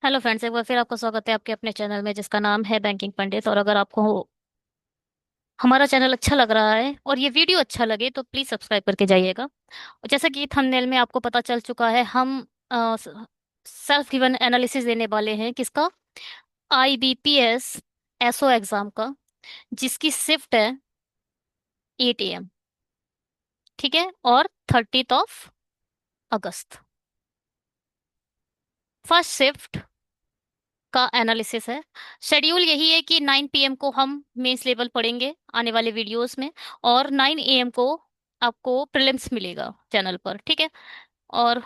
Hello friends, एक बार फिर आपका स्वागत है आपके अपने चैनल में जिसका नाम है बैंकिंग पंडित। और अगर आपको हमारा चैनल अच्छा लग रहा है और ये वीडियो अच्छा लगे तो प्लीज सब्सक्राइब करके जाइएगा। और जैसा कि थंबनेल में आपको पता चल चुका है, हम सेल्फ गिवन एनालिसिस देने वाले हैं। किसका? IBPS एसओ एग्जाम का, जिसकी शिफ्ट है 8 AM। ठीक है, और 30 अगस्त फर्स्ट शिफ्ट का एनालिसिस है। शेड्यूल यही है कि 9 PM को हम मेंस लेवल पढ़ेंगे आने वाले वीडियोस में, और 9 AM को आपको प्रीलिम्स मिलेगा चैनल पर। ठीक है। और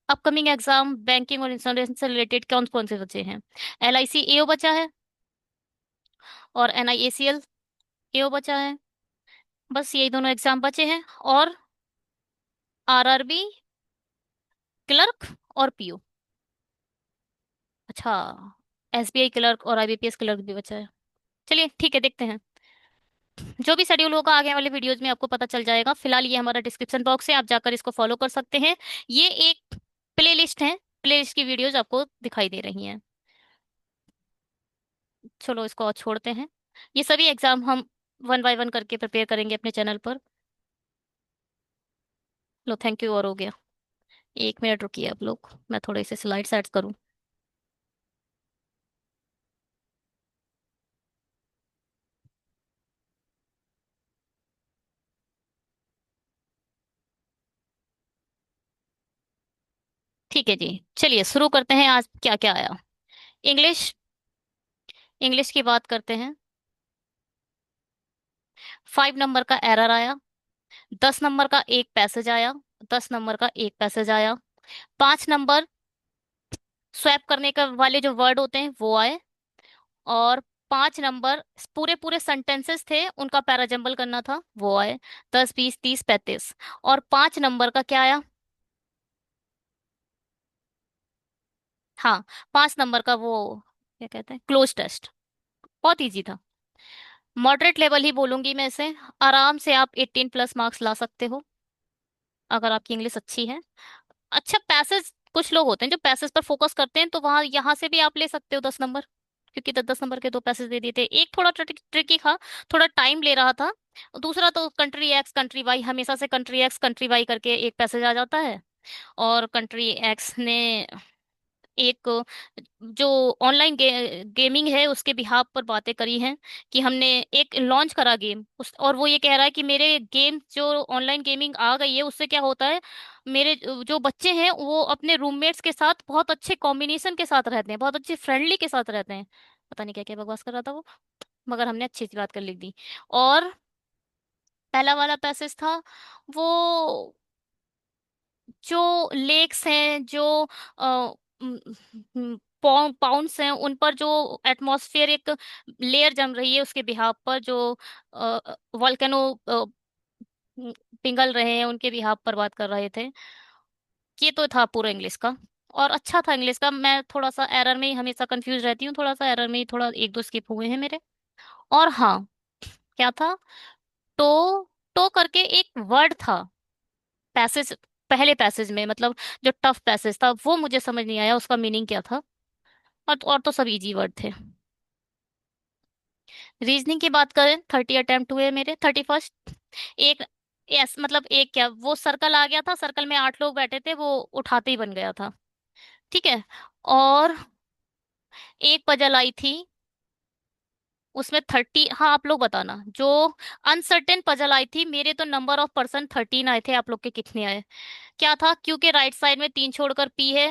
अपकमिंग एग्जाम बैंकिंग और इंश्योरेंस से रिलेटेड कौन कौन से बचे हैं? LIC AO बचा है, और NIACL AO बचा है। बस यही दोनों एग्जाम बचे हैं। और RRB क्लर्क और PO। अच्छा, SBI क्लर्क और IBPS क्लर्क भी बचा है। चलिए ठीक है, देखते हैं। जो भी शेड्यूल होगा आगे वाले वीडियोज में आपको पता चल जाएगा। फिलहाल ये हमारा डिस्क्रिप्शन बॉक्स है, आप जाकर इसको फॉलो कर सकते हैं। ये एक प्ले लिस्ट है, प्ले लिस्ट की वीडियोज आपको दिखाई दे रही हैं। चलो इसको और छोड़ते हैं। ये सभी एग्जाम हम वन बाय वन करके प्रिपेयर करेंगे अपने चैनल पर। लो, थैंक यू, और हो गया। 1 मिनट रुकिए आप लोग, मैं थोड़े से स्लाइड सेट करूँ। ठीक है जी, चलिए शुरू करते हैं। आज क्या क्या आया? इंग्लिश। इंग्लिश की बात करते हैं। 5 नंबर का एरर आया। 10 नंबर का एक पैसेज आया। 10 नंबर का एक पैसेज आया। 5 नंबर स्वैप करने का वाले जो वर्ड होते हैं वो आए। और 5 नंबर पूरे पूरे सेंटेंसेस थे, उनका पैराजंबल करना था, वो आए। 10, 20, 30, 35। और 5 नंबर का क्या आया? हाँ, 5 नंबर का वो क्या कहते हैं, क्लोज टेस्ट। बहुत इजी था। मॉडरेट लेवल ही बोलूंगी मैं इसे। आराम से आप 18+ मार्क्स ला सकते हो अगर आपकी इंग्लिश अच्छी है। अच्छा, पैसेज, कुछ लोग होते हैं जो पैसेज पर फोकस करते हैं, तो वहां यहाँ से भी आप ले सकते हो 10 नंबर, क्योंकि 10 10 नंबर के दो पैसेज दे दिए थे। एक थोड़ा ट्रिकी था, थोड़ा टाइम ले रहा था। दूसरा तो कंट्री एक्स कंट्री वाई, हमेशा से कंट्री एक्स कंट्री वाई करके एक पैसेज आ जाता है। और कंट्री एक्स ने एक जो ऑनलाइन गेमिंग है उसके बिहाफ पर बातें करी हैं, कि हमने एक लॉन्च करा गेम उस, और वो ये कह रहा है कि मेरे गेम जो ऑनलाइन गेमिंग आ गई है उससे क्या होता है, मेरे जो बच्चे हैं वो अपने रूममेट्स के साथ बहुत अच्छे कॉम्बिनेशन के साथ रहते हैं, बहुत अच्छे फ्रेंडली के साथ रहते हैं। पता नहीं क्या क्या बकवास कर रहा था वो, मगर हमने अच्छी सी बात कर लिख दी। और पहला वाला पैसेज था वो, जो लेक्स हैं, जो पाउंड्स हैं, उन पर जो एटमॉस्फेयर एक लेयर जम रही है उसके बिहाफ पर, जो वॉल्केनो पिघल रहे हैं उनके बिहाफ पर बात कर रहे थे। ये तो था पूरा इंग्लिश का। और अच्छा था इंग्लिश का। मैं थोड़ा सा एरर में ही हमेशा कंफ्यूज रहती हूँ, थोड़ा सा एरर में ही थोड़ा एक दो स्किप हुए हैं मेरे। और हाँ, क्या था, तो करके एक वर्ड था पैसेज, पहले पैसेज में, मतलब जो टफ पैसेज था वो मुझे समझ नहीं आया उसका मीनिंग क्या था। और तो सब इजी वर्ड थे। रीजनिंग की बात करें, 30 अटेम्प्ट हुए मेरे, 31st। एक, यस मतलब एक क्या, वो सर्कल आ गया था, सर्कल में 8 लोग बैठे थे, वो उठाते ही बन गया था। ठीक है। और एक पजल आई थी, उसमें 30, हाँ आप लोग बताना, जो अनसर्टेन पजल आई थी, मेरे तो नंबर ऑफ पर्सन 13 आए थे, आप लोग के कितने आए? क्या था, क्योंकि राइट साइड में 3 छोड़कर पी है,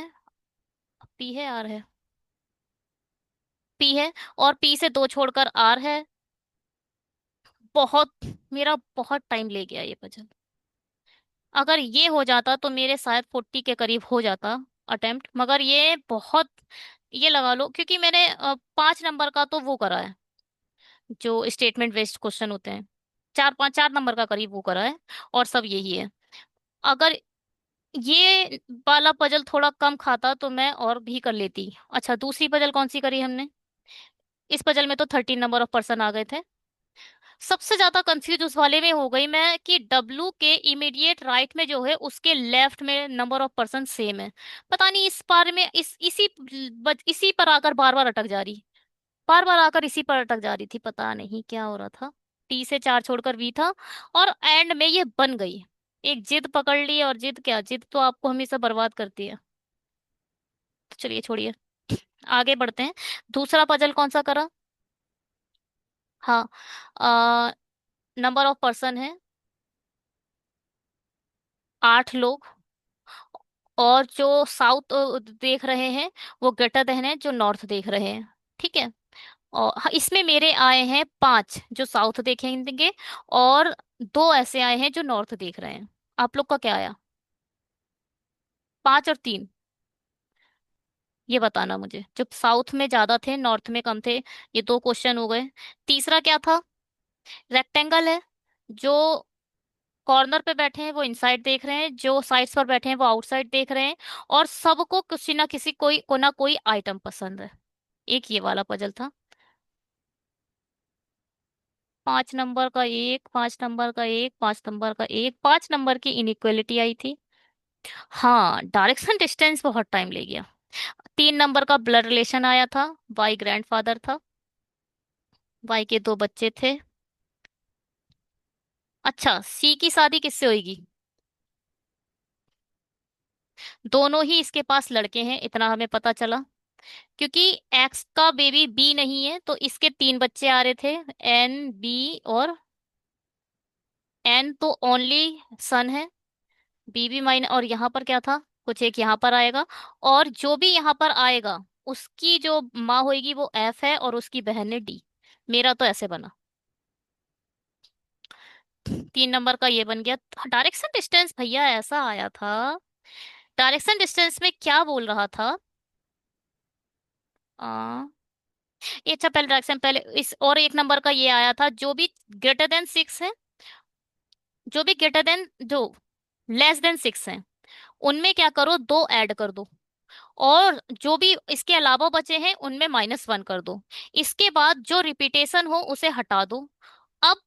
पी है आर है, पी है, और पी से 2 छोड़कर आर है। बहुत, मेरा बहुत टाइम ले गया ये पजल। अगर ये हो जाता तो मेरे शायद 40 के करीब हो जाता अटेम्प्ट, मगर ये बहुत, ये लगा लो, क्योंकि मैंने 5 नंबर का तो वो करा है, जो स्टेटमेंट बेस्ड क्वेश्चन होते हैं, 4 5 4 नंबर का करीब वो करा है। और सब यही है। अगर ये वाला पजल थोड़ा कम खाता तो मैं और भी कर लेती। अच्छा, दूसरी पजल कौन सी करी हमने? इस पजल में तो 13 नंबर ऑफ पर्सन आ गए थे। सबसे ज्यादा कंफ्यूज उस वाले में हो गई मैं कि डब्लू के इमीडिएट राइट में जो है उसके लेफ्ट में नंबर ऑफ पर्सन सेम है। पता नहीं इस बारे में इसी पर आकर बार बार अटक जा रही, बार बार आकर इसी पर अटक जा रही थी, पता नहीं क्या हो रहा था। टी से 4 छोड़कर वी था, और एंड में ये बन गई। एक जिद पकड़ ली, और जिद क्या, जिद तो आपको हमेशा बर्बाद करती है। तो चलिए छोड़िए, आगे बढ़ते हैं। दूसरा पजल कौन सा करा? हाँ, नंबर ऑफ पर्सन है 8 लोग, और जो साउथ देख रहे हैं वो ग्रेटर देन है जो नॉर्थ देख रहे हैं। ठीक है। और हाँ, इसमें मेरे आए हैं 5 जो साउथ देखेंगे, और 2 ऐसे आए हैं जो नॉर्थ देख रहे हैं। आप लोग का क्या आया? 5 और 3, ये बताना मुझे। जब साउथ में ज्यादा थे नॉर्थ में कम थे, ये 2 क्वेश्चन हो गए। तीसरा क्या था? रेक्टेंगल है, जो कॉर्नर पे बैठे हैं वो इनसाइड देख रहे हैं, जो साइड्स पर बैठे हैं वो आउटसाइड देख रहे हैं, और सबको किसी ना किसी को ना कोई आइटम पसंद है। एक ये वाला पजल था। 5 नंबर का एक, 5 नंबर का एक, 5 नंबर का एक, 5 नंबर की इनइक्वेलिटी आई थी। हाँ, डायरेक्शन डिस्टेंस बहुत टाइम ले गया। 3 नंबर का ब्लड रिलेशन आया था, वाई ग्रैंडफादर था, वाई के 2 बच्चे थे। अच्छा, सी की शादी किससे होगी? दोनों ही इसके पास लड़के हैं, इतना हमें पता चला। क्योंकि एक्स का बेबी बी नहीं है, तो इसके 3 बच्चे आ रहे थे, एन बी और एन तो ओनली सन है, बी बी माइन, और यहाँ पर क्या था, कुछ एक यहाँ पर आएगा, और जो भी यहाँ पर आएगा उसकी जो माँ होगी वो एफ है, और उसकी बहन है डी। मेरा तो ऐसे बना। 3 नंबर का ये बन गया। डायरेक्शन डिस्टेंस भैया ऐसा आया था। डायरेक्शन डिस्टेंस में क्या बोल रहा था? आ, ये अच्छा, पहले डायरेक्शन, पहले इस, और 1 नंबर का ये आया था, जो भी ग्रेटर देन 6 है, जो भी ग्रेटर देन, जो लेस देन 6 है, उनमें क्या करो, 2 ऐड कर दो, और जो भी इसके अलावा बचे हैं उनमें -1 कर दो। इसके बाद जो रिपीटेशन हो उसे हटा दो। अब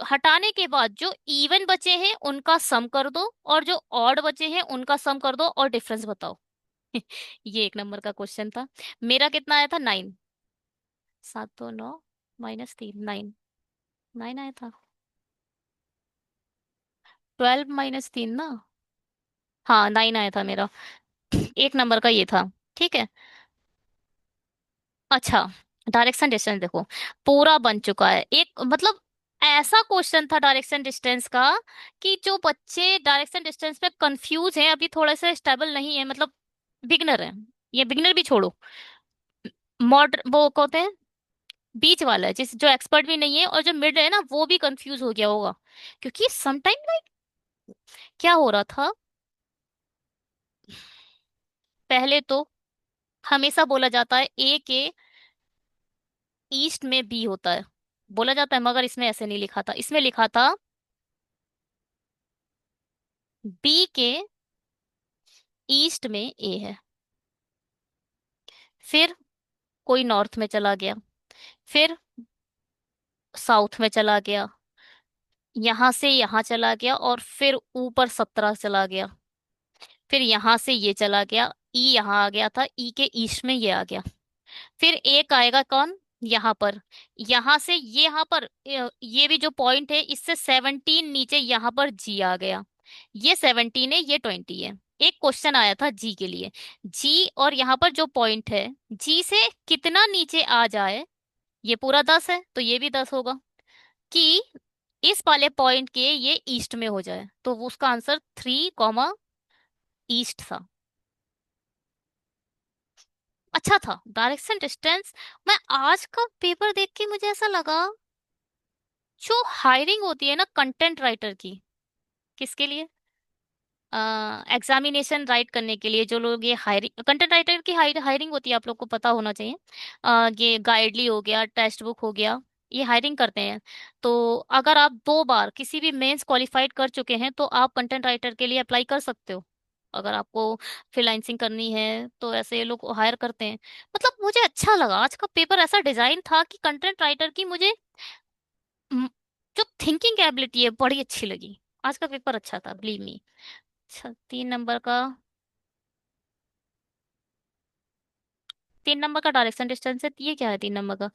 हटाने के बाद जो इवन बचे हैं उनका सम कर दो, और जो ऑड बचे हैं उनका सम कर दो, और डिफरेंस बताओ। ये 1 नंबर का क्वेश्चन था। मेरा कितना आया था? 9। 7 2 9 -3, 9। 9 आया था। 12 -3 ना? हाँ, 9 आया था मेरा। 1 नंबर का ये था। ठीक है। अच्छा, डायरेक्शन डिस्टेंस देखो, पूरा बन चुका है एक, मतलब ऐसा क्वेश्चन था डायरेक्शन डिस्टेंस का, कि जो बच्चे डायरेक्शन डिस्टेंस पे कंफ्यूज हैं, अभी थोड़े से स्टेबल नहीं है, मतलब बिगनर है, ये बिगनर भी छोड़ो, मॉडर वो कहते हैं बीच वाला है, जिस जो एक्सपर्ट भी नहीं है और जो मिड है ना, वो भी कंफ्यूज हो गया होगा। क्योंकि समटाइम लाइक क्या हो रहा था, पहले तो हमेशा बोला जाता है ए के ईस्ट में बी होता है, बोला जाता है, मगर इसमें ऐसे नहीं लिखा था, इसमें लिखा था बी के ईस्ट में ए है। फिर कोई नॉर्थ में चला गया, फिर साउथ में चला गया, यहां से यहां चला गया, और फिर ऊपर 17 चला गया, फिर यहां से ये चला गया, ई यहाँ आ गया था, ई के ईस्ट में ये आ गया। फिर एक आएगा कौन, यहाँ पर, यहाँ से ये यहाँ पर ये भी जो पॉइंट है इससे 17 नीचे, यहाँ पर जी आ गया। ये 17 है, ये 20 है। एक क्वेश्चन आया था जी के लिए, जी और यहाँ पर जो पॉइंट है, जी से कितना नीचे आ जाए, ये पूरा 10 है तो ये भी 10 होगा, कि इस वाले पॉइंट के ये ईस्ट में हो जाए, तो वो उसका आंसर 3 ईस्ट था। अच्छा था डायरेक्शन डिस्टेंस। मैं आज का पेपर देख के मुझे ऐसा लगा, जो हायरिंग होती है ना कंटेंट राइटर की, किसके लिए, एग्जामिनेशन राइट करने के लिए, जो लोग ये हायरिंग, कंटेंट राइटर की हायरिंग होती है, आप लोग को पता होना चाहिए। ये गाइडली हो गया, टेक्स्ट बुक हो गया, ये हायरिंग करते हैं। तो अगर आप 2 बार किसी भी मेंस क्वालिफाइड कर चुके हैं तो आप कंटेंट राइटर के लिए अप्लाई कर सकते हो। अगर आपको फ्रीलांसिंग करनी है तो ऐसे ये लोग हायर करते हैं। मतलब मुझे अच्छा लगा आज का पेपर, ऐसा डिजाइन था कि कंटेंट राइटर की मुझे म- जो थिंकिंग एबिलिटी है बड़ी अच्छी लगी। आज का पेपर अच्छा था, बिलीव मी। अच्छा, 3 नंबर का। 3 नंबर का डायरेक्शन डिस्टेंस है, ये क्या है 3 नंबर का?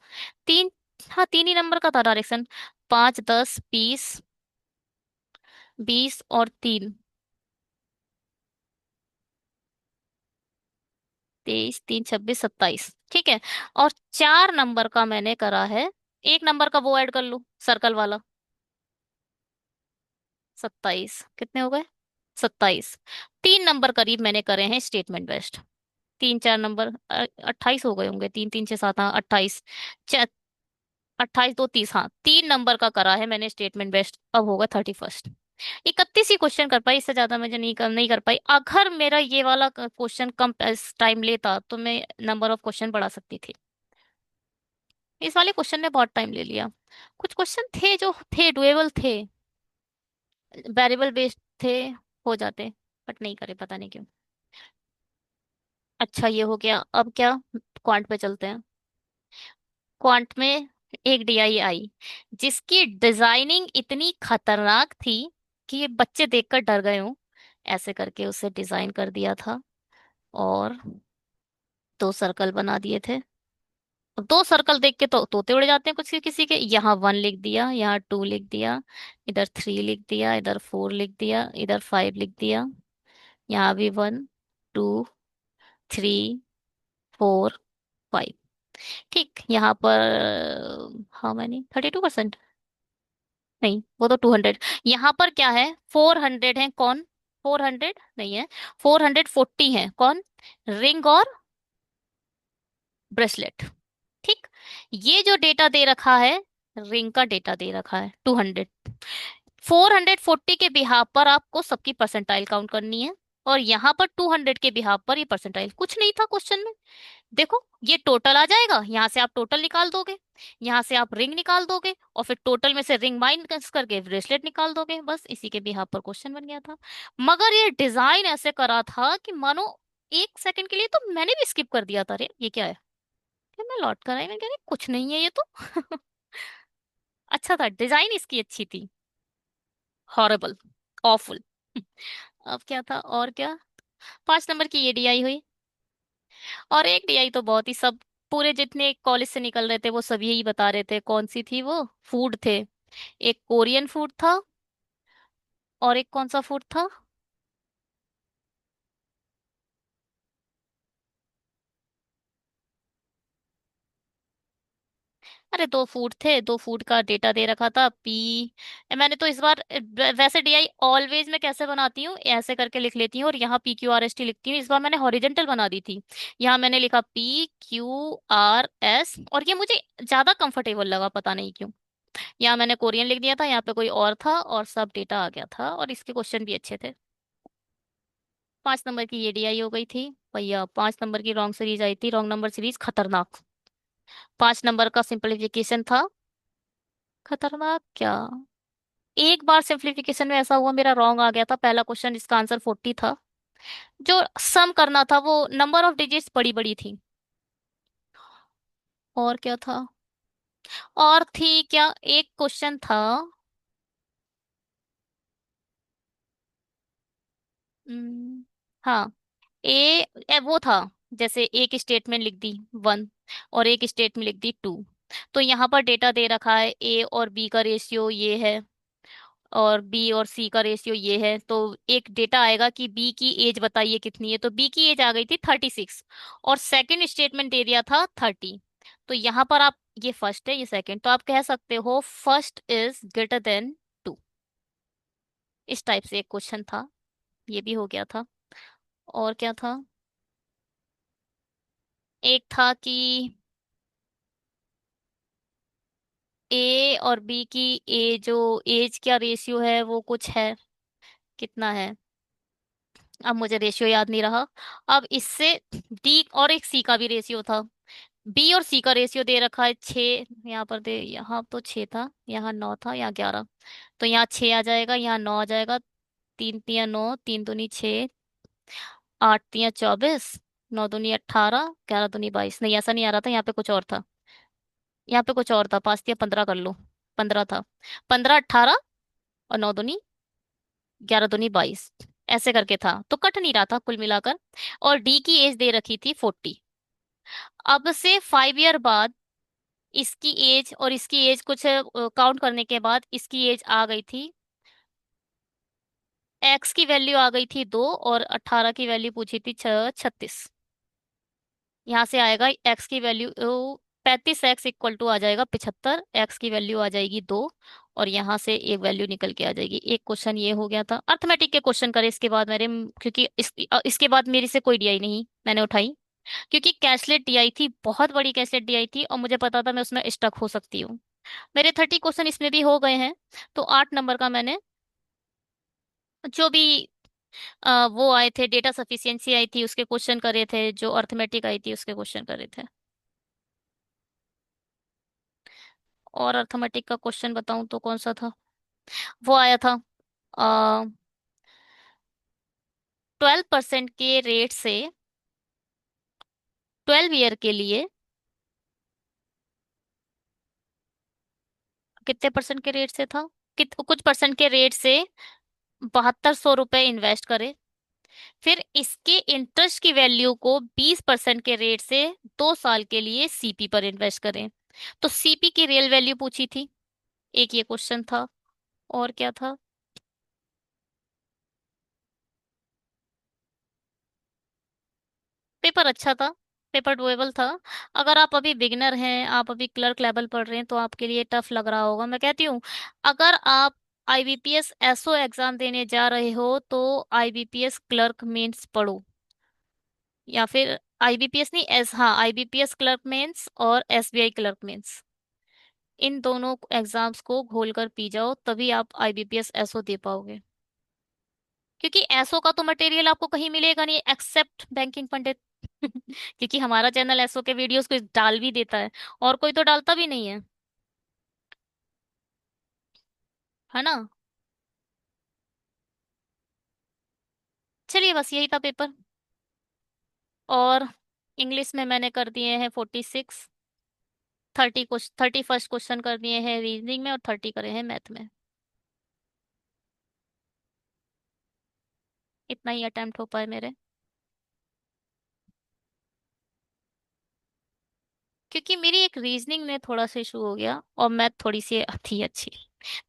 तीन। हाँ, 3 ही नंबर का था डायरेक्शन। 5, 10, 20, 20 और 3, 23, 3, 26, 27, ठीक है। और 4 नंबर का मैंने करा है। 1 नंबर का वो ऐड कर लूं, सर्कल वाला। 27 कितने हो गए? 27। 3 नंबर करीब मैंने करे हैं स्टेटमेंट बेस्ड। 3, 4 नंबर 28 हो गए होंगे। 3, 3, 6, 7, हाँ 28। 28, 2, 30, हाँ 3 नंबर का करा है मैंने स्टेटमेंट बेस्ड। अब होगा 31st। 31 ही क्वेश्चन कर पाई, इससे ज्यादा मुझे नहीं कर पाई। अगर मेरा ये वाला क्वेश्चन कम टाइम लेता तो मैं नंबर ऑफ क्वेश्चन बढ़ा सकती थी। इस वाले क्वेश्चन ने बहुत टाइम ले लिया। कुछ क्वेश्चन थे जो थे डुएबल थे, वेरिएबल बेस्ड थे, हो जाते, बट नहीं करे, पता नहीं क्यों। अच्छा, ये हो गया। अब क्या? क्वांट पे चलते हैं। क्वांट में एक डीआई आई जिसकी डिजाइनिंग इतनी खतरनाक थी कि ये बच्चे देखकर डर गए हों। ऐसे करके उसे डिजाइन कर दिया था, और 2 सर्कल बना दिए थे। अब 2 सर्कल देख के तो तोते उड़ जाते हैं कुछ किसी के। यहाँ 1 लिख दिया, यहाँ 2 लिख दिया, इधर 3 लिख दिया, इधर 4 लिख दिया, इधर 5 लिख दिया, यहाँ भी 1, 2, 3, 4, 5। ठीक, यहाँ पर हाउ मैनी 32%? नहीं, वो तो 200। यहाँ पर क्या है? 400 है, कौन? 400 नहीं है, 440 है, कौन? रिंग और ब्रेसलेट। ठीक। ये जो डेटा दे रखा है, रिंग का डेटा दे रखा है 200। 440 के बिहाफ पर आपको सबकी परसेंटाइल काउंट करनी है, और यहाँ पर 200 के बिहाफ पर ये परसेंटाइल कुछ नहीं था क्वेश्चन में। देखो, ये टोटल आ जाएगा, यहाँ से आप टोटल निकाल दोगे, यहाँ से आप रिंग निकाल दोगे, और फिर टोटल में से रिंग माइनस करके ब्रेसलेट निकाल दोगे। बस इसी के बिहाफ पर क्वेश्चन बन गया था। मगर ये डिजाइन ऐसे करा था कि मानो 1 सेकंड के लिए तो मैंने भी स्किप कर दिया था, रे ये क्या है। फिर मैं लौट कर आई, मैं कह रही कुछ नहीं है ये तो। अच्छा था, डिजाइन इसकी अच्छी थी। Horrible, awful. अब क्या था और क्या? 5 नंबर की ये डीआई हुई। और एक डीआई तो बहुत ही सब, पूरे जितने कॉलेज से निकल रहे थे वो सब यही बता रहे थे। कौन सी थी वो? फूड थे। एक कोरियन फूड था, और एक कौन सा फूड था? अरे 2 फूड थे, 2 फूड का डेटा दे रखा था पी। मैंने तो इस बार वैसे डीआई ऑलवेज मैं कैसे बनाती हूँ, ऐसे करके लिख लेती हूँ, और यहाँ PQRST लिखती हूँ। इस बार मैंने हॉरिजेंटल बना दी थी। यहाँ मैंने लिखा PQRS, और ये मुझे ज्यादा कंफर्टेबल लगा, पता नहीं क्यों। यहाँ मैंने कोरियन लिख दिया था, यहाँ पे कोई और था, और सब डेटा आ गया था, और इसके क्वेश्चन भी अच्छे थे। 5 नंबर की ये डीआई हो गई थी। भैया 5 नंबर की रॉन्ग सीरीज आई थी, रॉन्ग नंबर सीरीज खतरनाक। 5 नंबर का सिंपलीफिकेशन था। खतरनाक क्या? एक बार सिंपलीफिकेशन में ऐसा हुआ, मेरा रॉन्ग आ गया था पहला क्वेश्चन, जिसका आंसर 40 था। जो सम करना था वो नंबर ऑफ डिजिट्स बड़ी बड़ी थी। और क्या था? और थी क्या, एक क्वेश्चन था। हम्म, हाँ। ए, वो था, जैसे एक स्टेटमेंट लिख दी 1, और एक स्टेटमेंट लिख दी 2। तो यहाँ पर डेटा दे रखा है ए और बी का रेशियो ये है, और बी और सी का रेशियो ये है। तो एक डेटा आएगा कि बी की एज बताइए कितनी है, तो बी की एज आ गई थी 36, और सेकंड स्टेटमेंट दे दिया था 30। तो यहाँ पर आप, ये फर्स्ट है ये सेकंड, तो आप कह सकते हो फर्स्ट इज ग्रेटर देन 2। इस टाइप से एक क्वेश्चन था, ये भी हो गया था। और क्या था? एक था कि ए और बी की जो एज का रेशियो है वो कुछ है, कितना है? अब मुझे रेशियो याद नहीं रहा। अब इससे डी और एक सी का भी रेशियो था। बी और सी का रेशियो दे रखा है 6, यहाँ पर दे, यहाँ तो 6 था, यहाँ 9 था, यहाँ 11। तो यहाँ 6 आ जाएगा, यहाँ 9 आ जाएगा। 3 तिया 9, 3 दूनी 6, 8 तिया 24, 9 दूनी 18, 11 दूनी 22। नहीं, ऐसा नहीं आ रहा था, यहाँ पे कुछ और था। यहाँ पे कुछ और था, 5 तिया 15 कर लो। 15 था। 15, 18 और 9 दूनी 11 दूनी 22, ऐसे करके था, तो कट नहीं रहा था कुल मिलाकर। और डी की एज दे रखी थी 40। अब से 5 ईयर बाद इसकी एज और इसकी एज कुछ काउंट करने के बाद इसकी एज आ गई थी, एक्स की वैल्यू आ गई थी 2, और 18 की वैल्यू पूछी थी 36। यहाँ से आएगा एक्स की वैल्यू 35, एक्स इक्वल टू आ जाएगा 75, एक्स की वैल्यू आ जाएगी 2, और यहाँ से एक वैल्यू निकल के आ जाएगी। एक क्वेश्चन ये हो गया था। अर्थमेटिक के क्वेश्चन करे इसके बाद मेरे, क्योंकि इसके बाद मेरी से कोई डीआई नहीं मैंने उठाई, क्योंकि कैशलेट डीआई थी, बहुत बड़ी कैशलेट डीआई थी, और मुझे पता था मैं उसमें स्टक हो सकती हूँ। मेरे 30 क्वेश्चन इसमें भी हो गए हैं। तो 8 नंबर का मैंने जो भी वो आए थे, डेटा सफिशिएंसी आई थी उसके क्वेश्चन करे थे, जो अर्थमेटिक आई थी उसके क्वेश्चन करे थे। और अर्थमेटिक का क्वेश्चन बताऊं तो कौन सा था, वो आया था 12% के रेट से 12 ईयर के लिए, कितने परसेंट के रेट से था, कुछ परसेंट के रेट से 7200 रुपये इन्वेस्ट करे। फिर इसके इंटरेस्ट की वैल्यू को 20% के रेट से 2 साल के लिए सीपी पर इन्वेस्ट करें। तो सीपी की रियल वैल्यू पूछी थी, एक ये क्वेश्चन था। और क्या था, पेपर अच्छा था, पेपर डुएबल था। अगर आप अभी बिगनर हैं, आप अभी क्लर्क लेवल पढ़ रहे हैं, तो आपके लिए टफ लग रहा होगा, मैं कहती हूँ। अगर आप आईबीपीएस एसओ एग्जाम देने जा रहे हो तो आईबीपीएस क्लर्क मेंस पढ़ो, या फिर आईबीपीएस नहीं, एस हाँ, आईबीपीएस क्लर्क मेंस और एसबीआई क्लर्क मेंस, इन दोनों एग्जाम्स को घोल कर पी जाओ, तभी आप आईबीपीएस एसओ दे पाओगे। क्योंकि एसओ का तो मटेरियल आपको कहीं मिलेगा नहीं एक्सेप्ट बैंकिंग पंडित। क्योंकि हमारा चैनल एसओ के वीडियोस को डाल भी देता है, और कोई तो डालता भी नहीं है, है ना। चलिए, बस यही था पेपर। और इंग्लिश में मैंने कर दिए हैं 46, 31st क्वेश्चन कर दिए हैं रीजनिंग में, और 30 करे हैं मैथ में। इतना ही अटेम्प्ट हो पाए मेरे, क्योंकि मेरी एक रीजनिंग में थोड़ा सा इशू हो गया, और मैथ थोड़ी सी थी अच्छी।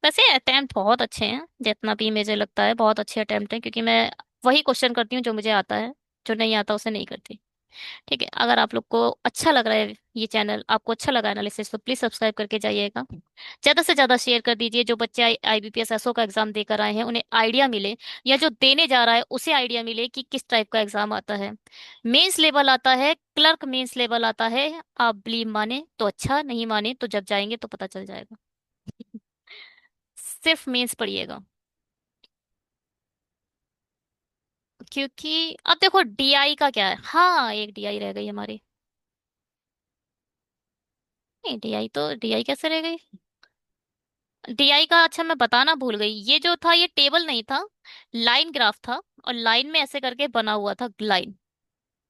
वैसे अटेम्प्ट बहुत अच्छे हैं, जितना भी मुझे लगता है बहुत अच्छे अटेम्प्ट हैं, क्योंकि मैं वही क्वेश्चन करती हूँ जो मुझे आता है, जो नहीं आता उसे नहीं करती। ठीक है, अगर आप लोग को अच्छा लग रहा है ये चैनल, आपको अच्छा लगा एनालिसिस, तो प्लीज सब्सक्राइब करके जाइएगा। ज्यादा से ज्यादा शेयर कर दीजिए, जो बच्चे आईबीपीएस एसओ का एग्जाम देकर आए हैं उन्हें आइडिया मिले, या जो देने जा रहा है उसे आइडिया मिले कि किस टाइप का एग्जाम आता है। मेंस लेवल आता है, क्लर्क मेंस लेवल आता है। आप बिलीव माने तो अच्छा, नहीं माने तो जब जाएंगे तो पता चल जाएगा। सिर्फ मेंस पढ़िएगा। क्योंकि अब देखो डीआई का क्या है, हाँ एक डीआई रह गई हमारी। नहीं, डीआई कैसे रह गई, डीआई का अच्छा मैं बताना भूल गई, ये जो था ये टेबल नहीं था, लाइन ग्राफ था। और लाइन में ऐसे करके बना हुआ था, लाइन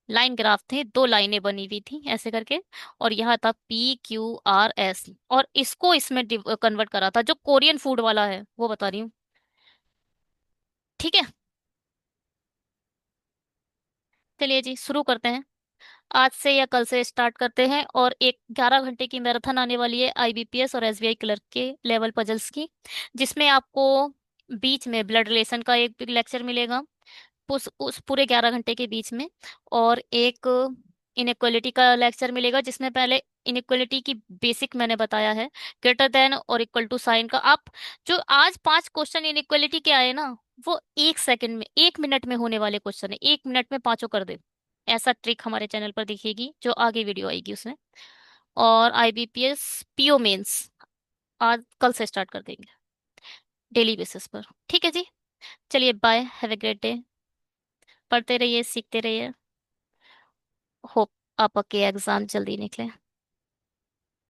लाइन ग्राफ थे, 2 लाइनें बनी हुई थी ऐसे करके। और यहाँ था PQRS, और इसको इसमें कन्वर्ट करा था, जो कोरियन फूड वाला है वो बता रही हूँ। ठीक है, चलिए जी शुरू करते हैं। आज से या कल से स्टार्ट करते हैं, और एक 11 घंटे की मैराथन आने वाली है आईबीपीएस और एसबीआई क्लर्क के लेवल पजल्स की, जिसमें आपको बीच में ब्लड रिलेशन का एक लेक्चर मिलेगा, उस पूरे 11 घंटे के बीच में। और एक इनइक्वालिटी का लेक्चर मिलेगा, जिसमें पहले इनइक्वालिटी की बेसिक मैंने बताया है, ग्रेटर देन और इक्वल टू साइन का। आप जो आज 5 क्वेश्चन इनइक्वालिटी के आए ना, वो 1 सेकंड में, 1 मिनट में होने वाले क्वेश्चन है, 1 मिनट में पांचों कर दे। ऐसा ट्रिक हमारे चैनल पर दिखेगी, जो आगे वीडियो आएगी उसमें। और आईबीपीएस पीओ मेंस आज कल से स्टार्ट कर देंगे, डेली बेसिस पर। ठीक है जी, चलिए bye, have a great day. पढ़ते रहिए, सीखते रहिए। होप आपके एग्जाम जल्दी निकले।